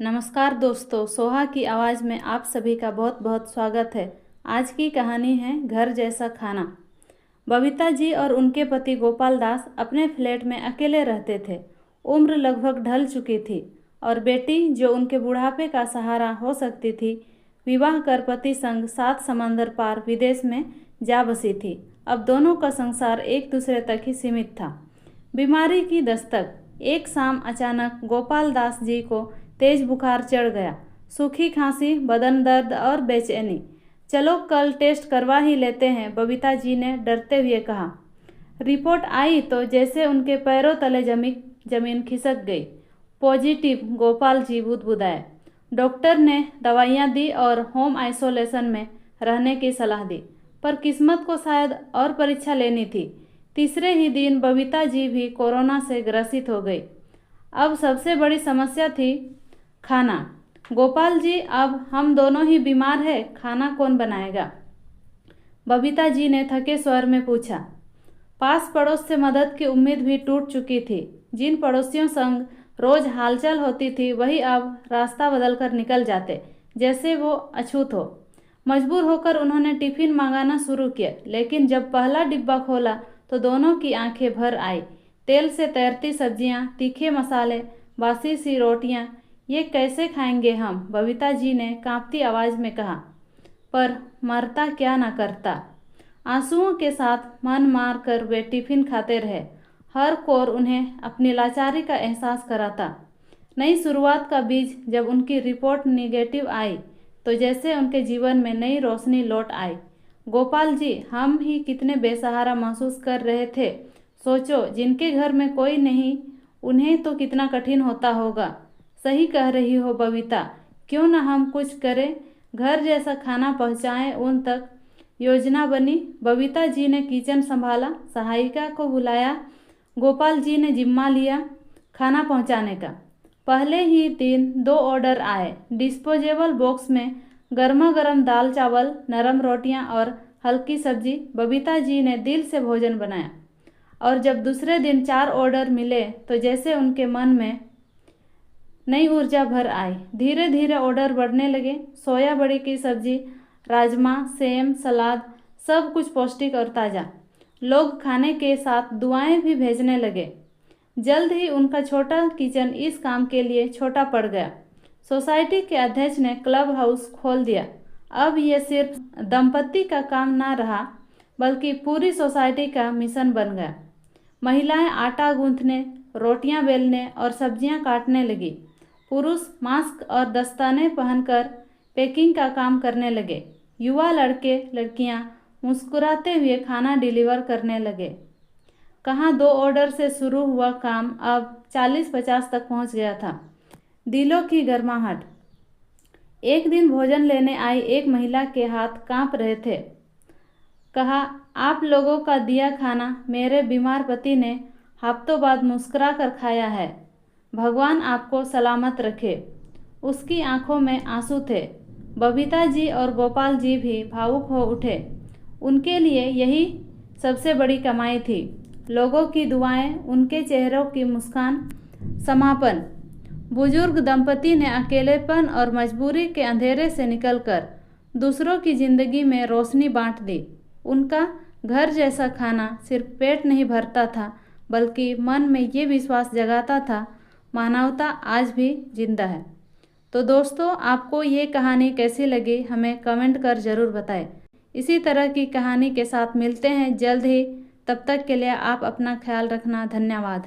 नमस्कार दोस्तों, सोहा की आवाज़ में आप सभी का बहुत बहुत स्वागत है। आज की कहानी है घर जैसा खाना। बबीता जी और उनके पति गोपाल दास अपने फ्लैट में अकेले रहते थे। उम्र लगभग ढल चुकी थी और बेटी, जो उनके बुढ़ापे का सहारा हो सकती थी, विवाह कर पति संग 7 समंदर पार विदेश में जा बसी थी। अब दोनों का संसार एक दूसरे तक ही सीमित था। बीमारी की दस्तक। एक शाम अचानक गोपाल दास जी को तेज बुखार चढ़ गया। सूखी खांसी, बदन दर्द और बेचैनी। चलो कल टेस्ट करवा ही लेते हैं, बबीता जी ने डरते हुए कहा। रिपोर्ट आई तो जैसे उनके पैरों तले जमीन खिसक गई। पॉजिटिव, गोपाल जी बुदबुदाए। डॉक्टर ने दवाइयाँ दी और होम आइसोलेशन में रहने की सलाह दी, पर किस्मत को शायद और परीक्षा लेनी थी। तीसरे ही दिन बबीता जी भी कोरोना से ग्रसित हो गई। अब सबसे बड़ी समस्या थी खाना। गोपाल जी, अब हम दोनों ही बीमार हैं, खाना कौन बनाएगा? बबीता जी ने थके स्वर में पूछा। पास पड़ोस से मदद की उम्मीद भी टूट चुकी थी। जिन पड़ोसियों संग रोज हालचाल होती थी, वही अब रास्ता बदल कर निकल जाते, जैसे वो अछूत हो। मजबूर होकर उन्होंने टिफिन मंगाना शुरू किया, लेकिन जब पहला डिब्बा खोला तो दोनों की आंखें भर आई। तेल से तैरती सब्जियां, तीखे मसाले, बासी सी रोटियां, ये कैसे खाएंगे हम? बबीता जी ने कांपती आवाज़ में कहा। पर मरता क्या ना करता। आंसुओं के साथ मन मार कर वे टिफिन खाते रहे। हर कोर उन्हें अपनी लाचारी का एहसास कराता। नई शुरुआत का बीज जब उनकी रिपोर्ट निगेटिव आई तो जैसे उनके जीवन में नई रोशनी लौट आई। गोपाल जी, हम ही कितने बेसहारा महसूस कर रहे थे। सोचो, जिनके घर में कोई नहीं, उन्हें तो कितना कठिन होता होगा। सही कह रही हो बबीता, क्यों ना हम कुछ करें, घर जैसा खाना पहुंचाएं उन तक। योजना बनी। बबीता जी ने किचन संभाला, सहायिका को बुलाया। गोपाल जी ने जिम्मा लिया खाना पहुंचाने का। पहले ही दिन 2 ऑर्डर आए। डिस्पोजेबल बॉक्स में गर्मा गर्म दाल चावल, नरम रोटियां और हल्की सब्जी। बबीता जी ने दिल से भोजन बनाया। और जब दूसरे दिन 4 ऑर्डर मिले तो जैसे उनके मन में नई ऊर्जा भर आई। धीरे धीरे ऑर्डर बढ़ने लगे। सोया बड़ी की सब्जी, राजमा, सेम, सलाद, सब कुछ पौष्टिक और ताज़ा। लोग खाने के साथ दुआएं भी भेजने लगे। जल्द ही उनका छोटा किचन इस काम के लिए छोटा पड़ गया। सोसाइटी के अध्यक्ष ने क्लब हाउस खोल दिया। अब यह सिर्फ दंपत्ति का काम ना रहा, बल्कि पूरी सोसाइटी का मिशन बन गया। महिलाएं आटा गूंथने, रोटियां बेलने और सब्जियां काटने लगी। पुरुष मास्क और दस्ताने पहनकर पैकिंग का काम करने लगे। युवा लड़के लड़कियां मुस्कुराते हुए खाना डिलीवर करने लगे। कहाँ 2 ऑर्डर से शुरू हुआ काम अब 40-50 तक पहुंच गया था। दिलों की गर्माहट। एक दिन भोजन लेने आई एक महिला के हाथ कांप रहे थे। कहा, आप लोगों का दिया खाना मेरे बीमार पति ने हफ्तों बाद मुस्कुरा कर खाया है। भगवान आपको सलामत रखे। उसकी आंखों में आंसू थे। बबीता जी और गोपाल जी भी भावुक हो उठे। उनके लिए यही सबसे बड़ी कमाई थी। लोगों की दुआएं, उनके चेहरों की मुस्कान। समापन। बुजुर्ग दंपति ने अकेलेपन और मजबूरी के अंधेरे से निकलकर दूसरों की जिंदगी में रोशनी बांट दी। उनका घर जैसा खाना सिर्फ पेट नहीं भरता था, बल्कि मन में ये विश्वास जगाता था, मानवता आज भी जिंदा है। तो दोस्तों, आपको ये कहानी कैसी लगी, हमें कमेंट कर ज़रूर बताएं। इसी तरह की कहानी के साथ मिलते हैं जल्द ही। तब तक के लिए आप अपना ख्याल रखना। धन्यवाद।